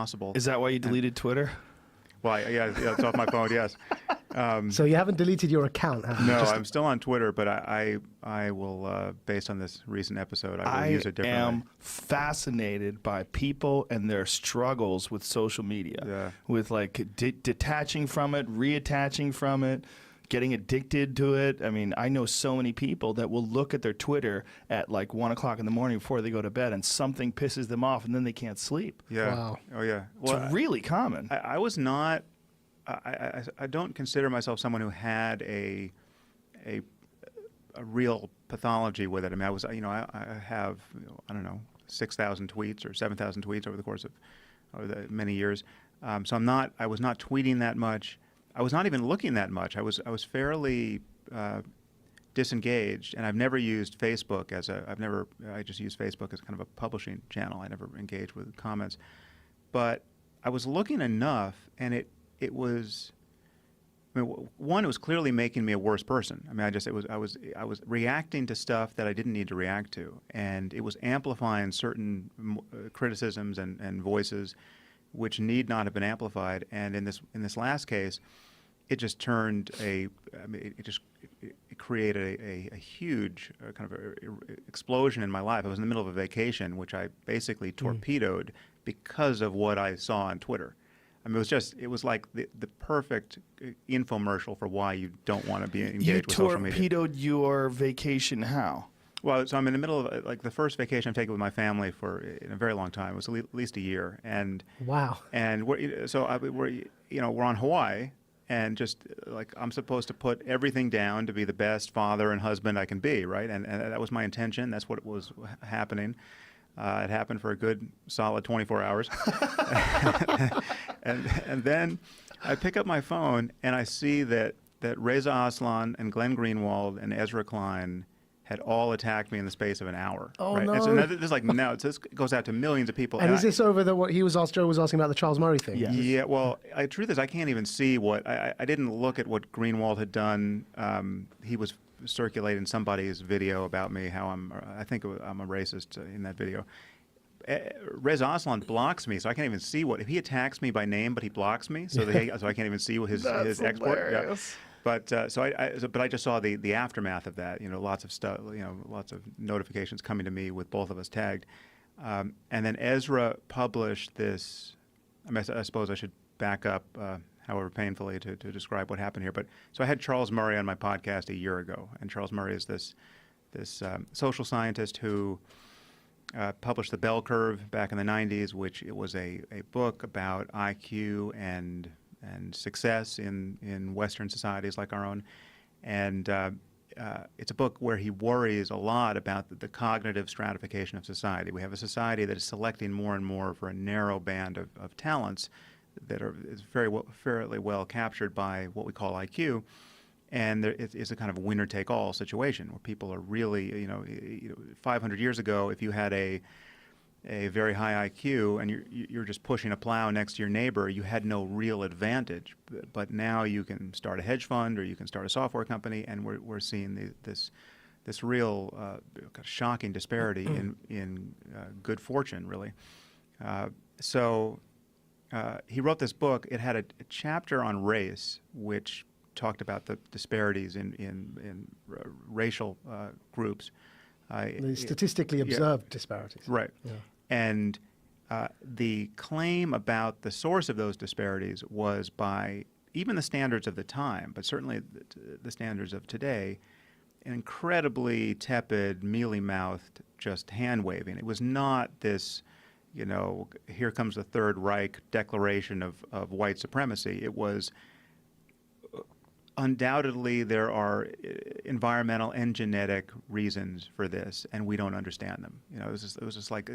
possible. Is that why you deleted Twitter? Well, yeah, it's off my phone. Yes. So you haven't deleted your account, have you? No, I'm still on Twitter, but I will, based on this recent episode, I will use it differently. I am fascinated by people and their struggles with social media, with like detaching from it, reattaching from it, getting addicted to it. I mean, I know so many people that will look at their Twitter at like 1 o'clock in the morning before they go to bed, and something pisses them off, and then they can't sleep. Yeah. Wow. Oh, yeah. Well, it's really common. I was not. I don't consider myself someone who had a real pathology with it. I mean, I have, I don't know, 6,000 tweets or 7,000 tweets over the course of the many years. So I was not tweeting that much. I was not even looking that much. I was fairly disengaged, and I've never used Facebook I just used Facebook as kind of a publishing channel. I never engaged with comments. But I was looking enough, and it was, I mean, one, it was clearly making me a worse person. I mean, I was reacting to stuff that I didn't need to react to, and it was amplifying certain criticisms and voices which need not have been amplified. And in this last case, it just turned it created a huge kind of explosion in my life. I was in the middle of a vacation, which I basically torpedoed because of what I saw on Twitter. I mean, it was like the perfect infomercial for why you don't want to be engaged with social media. You torpedoed your vacation how? Well, so I'm in the middle of like the first vacation I've taken with my family in a very long time. It was at least a year, and wow. And we're on Hawaii, and just like I'm supposed to put everything down to be the best father and husband I can be, right? And that was my intention. That's what was happening. It happened for a good, solid 24 hours. and then I pick up my phone, and I see that Reza Aslan and Glenn Greenwald and Ezra Klein had all attacked me in the space of an hour. Oh, right? no. And so this goes out to millions of people. And is this over what Joe was asking about the Charles Murray thing? Yeah. Yeah, well, the truth is I can't even see I didn't look at what Greenwald had done. He was circulating somebody's video about me, how I'm a racist in that video. Reza Aslan blocks me, so I can't even see if he attacks me by name, but he blocks me, so I can't even see what his export. Yeah. But but I just saw the aftermath of that. You know, lots of stuff. You know, lots of notifications coming to me with both of us tagged, and then Ezra published this. I suppose I should back up, however painfully, to describe what happened here. But so I had Charles Murray on my podcast a year ago, and Charles Murray is this social scientist who published The Bell Curve back in the 90s, which it was a book about IQ and success in Western societies like our own. And it's a book where he worries a lot about the cognitive stratification of society. We have a society that is selecting more and more for a narrow band of talents that is fairly well captured by what we call IQ. And it's a kind of winner-take-all situation where people are really, 500 years ago, if you had a very high IQ and you're just pushing a plow next to your neighbor, you had no real advantage. But now you can start a hedge fund or you can start a software company, and we're seeing this real shocking disparity in good fortune, really. So he wrote this book. It had a chapter on race, which talked about the disparities in racial groups. The statistically observed disparities. Right. Yeah. And the claim about the source of those disparities was by even the standards of the time, but certainly the standards of today, an incredibly tepid, mealy-mouthed, just hand-waving. It was not this, here comes the Third Reich declaration of white supremacy. It was undoubtedly there are environmental and genetic reasons for this, and we don't understand them. It was just like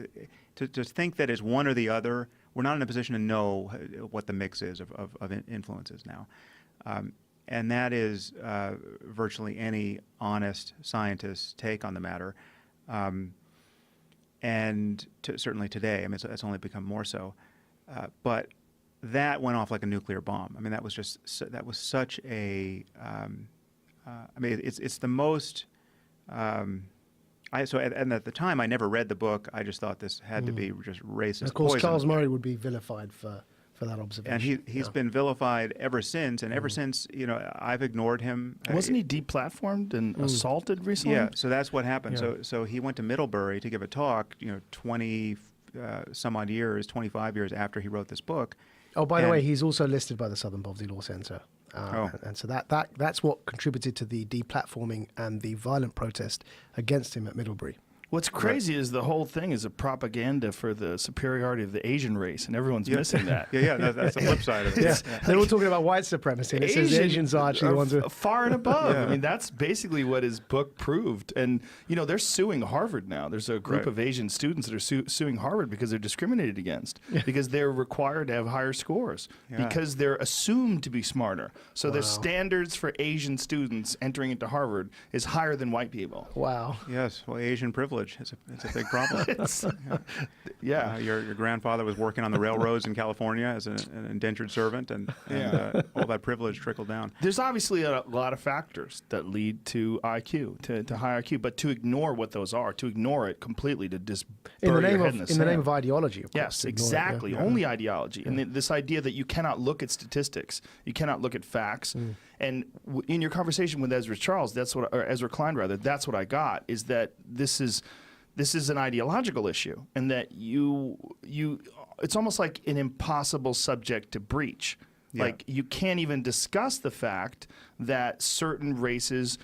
to think that it's one or the other. We're not in a position to know what the mix is of influences now, and that is virtually any honest scientist's take on the matter, and certainly today. I mean, it's only become more so, but that went off like a nuclear bomb. I mean, that was such a. I mean, it's the most and at the time, I never read the book. I just thought this had to be just racist. And of course, poison. Charles Murray would be vilified for that observation. And he's been vilified ever since. And ever since, I've ignored him. Wasn't he deplatformed and assaulted recently? Yeah, so that's what happened. Yeah. So he went to Middlebury to give a talk, 20 some odd years, 25 years after he wrote this book. Oh, by the way, he's also listed by the Southern Poverty Law Center. And so that's what contributed to the deplatforming and the violent protest against him at Middlebury. What's crazy is the whole thing is a propaganda for the superiority of the Asian race, and everyone's missing that. That's the flip side of it. Yeah. They're all talking about white supremacy, and it says the Asians are actually the ones who... far and above. I mean, that's basically what his book proved. And, they're suing Harvard now. There's a group of Asian students that are suing Harvard because they're discriminated against, because they're required to have higher scores, because they're assumed to be smarter. So the standards for Asian students entering into Harvard is higher than white people. Wow. Yes, well, Asian privilege. It's a big problem. Your grandfather was working on the railroads in California as an indentured servant, and all that privilege trickled down. There's obviously a lot of factors that lead to IQ, to high IQ, but to ignore what those are, to ignore it completely, to just bury your head in the sand. In the name of ideology, of course. Yes, exactly. Only ideology. And this idea that you cannot look at statistics, you cannot look at facts. And in your conversation with Ezra Klein, that's what I got, is that this is an ideological issue, and that it's almost like an impossible subject to breach. Like, you can't even discuss the fact that certain races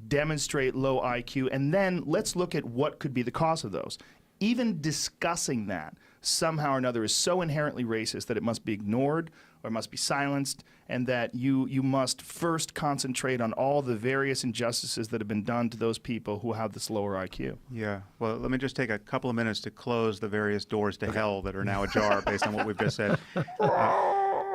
demonstrate low IQ, and then let's look at what could be the cause of those. Even discussing that somehow or another is so inherently racist that it must be ignored or must be silenced, and that you must first concentrate on all the various injustices that have been done to those people who have this lower IQ. Yeah. Well, let me just take a couple of minutes to close the various doors to hell that are now ajar based on what we've just said.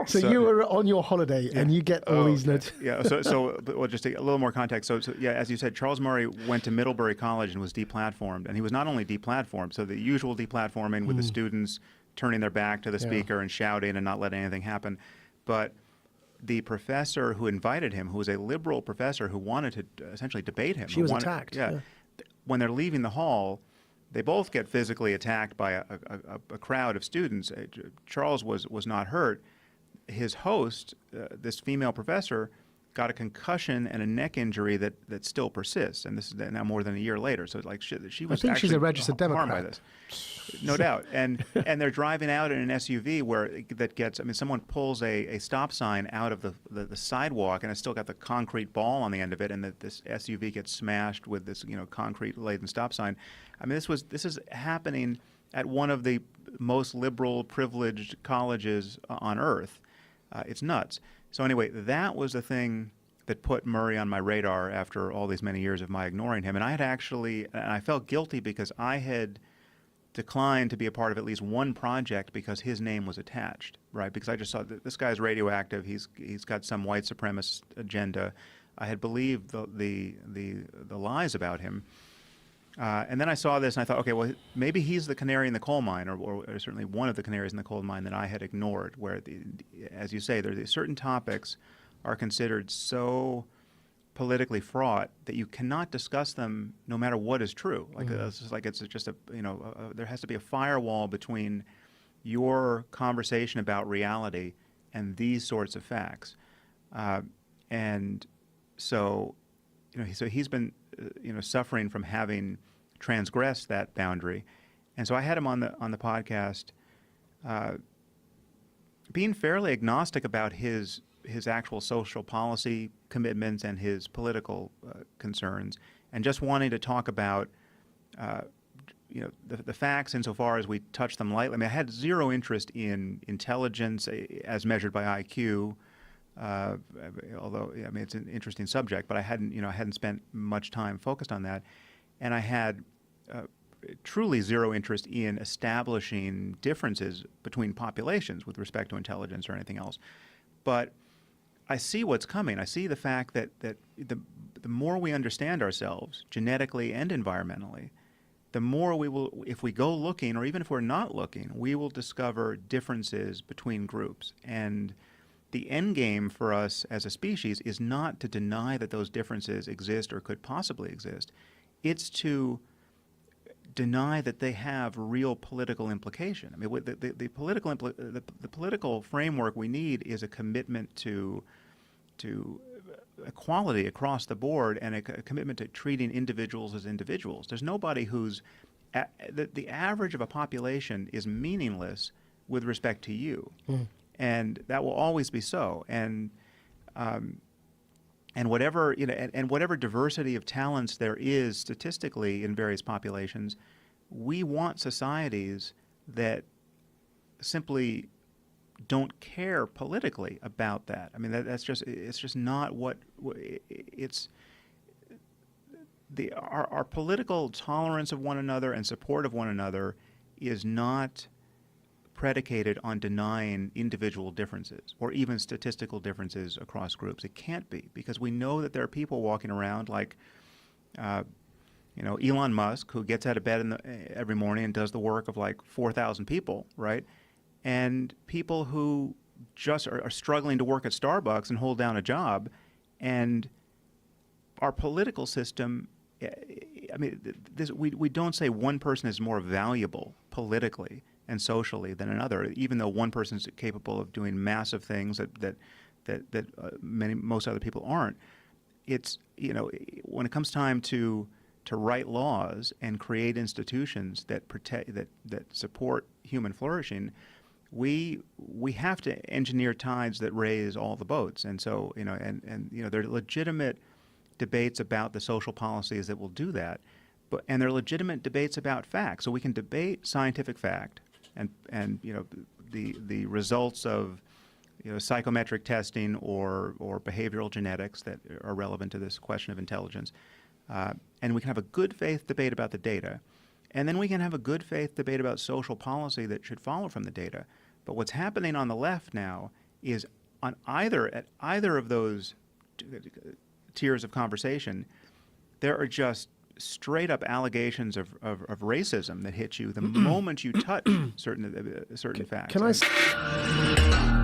So you were on your holiday and you get all these notes. Well, just a little more context. So, as you said, Charles Murray went to Middlebury College and was deplatformed. And he was not only deplatformed, so the usual deplatforming with the students turning their back to the speaker and shouting and not letting anything happen, but the professor who invited him, who was a liberal professor who wanted to essentially debate him. She was attacked. Yeah. When they're leaving the hall, they both get physically attacked by a crowd of students. Charles was not hurt. His host, this female professor, got a concussion and a neck injury that still persists, and this is now more than a year later. So it's like she was. I think she's a registered Democrat. By this. No doubt. And they're driving out in an SUV someone pulls a stop sign out of the sidewalk, and it's still got the concrete ball on the end of it, and this SUV gets smashed with this concrete laden stop sign. I mean, this is happening at one of the most liberal, privileged colleges on earth. It's nuts. So anyway, that was the thing that put Murray on my radar after all these many years of my ignoring him. And I felt guilty because I had declined to be a part of at least one project because his name was attached, right? Because I just saw that this guy's radioactive. He's got some white supremacist agenda. I had believed the lies about him. And then I saw this and I thought, okay, well, maybe he's the canary in the coal mine, or certainly one of the canaries in the coal mine that I had ignored, where, as you say, certain topics are considered so politically fraught that you cannot discuss them no matter what is true. There has to be a firewall between your conversation about reality and these sorts of facts. And so he's been suffering from having transgressed that boundary, and so I had him on the podcast, being fairly agnostic about his actual social policy commitments and his political concerns, and just wanting to talk about the facts insofar as we touch them lightly. I mean, I had zero interest in intelligence as measured by IQ. Although it's an interesting subject, but I hadn't spent much time focused on that, and I had truly zero interest in establishing differences between populations with respect to intelligence or anything else. But I see what's coming. I see the fact that the more we understand ourselves genetically and environmentally, the more we will, if we go looking, or even if we're not looking, we will discover differences between groups. And the end game for us as a species is not to deny that those differences exist or could possibly exist. It's to deny that they have real political implication. I mean, the political framework we need is a commitment to equality across the board and a commitment to treating individuals as individuals. There's nobody who's the average of a population is meaningless with respect to you, and that will always be so. And whatever and whatever diversity of talents there is statistically in various populations, we want societies that simply don't care politically about that. I mean, it's just not what it's. Our political tolerance of one another and support of one another is not predicated on denying individual differences or even statistical differences across groups. It can't be, because we know that there are people walking around like, Elon Musk, who gets out of bed every morning and does the work of like 4,000 people, right? And people who just are struggling to work at Starbucks and hold down a job. And our political system, I mean, we don't say one person is more valuable politically and socially than another, even though one person is capable of doing massive things that most other people aren't. It's, when it comes time to write laws and create institutions that protect, that support human flourishing, we have to engineer tides that raise all the boats. And so, there are legitimate debates about the social policies that will do that, and there are legitimate debates about facts. So we can debate scientific fact and the results of psychometric testing or behavioral genetics that are relevant to this question of intelligence, and we can have a good faith debate about the data, and then we can have a good faith debate about social policy that should follow from the data. But what's happening on the left now is at either of those tiers of conversation, there are just straight up allegations of racism that hit you the moment you touch certain facts. Can I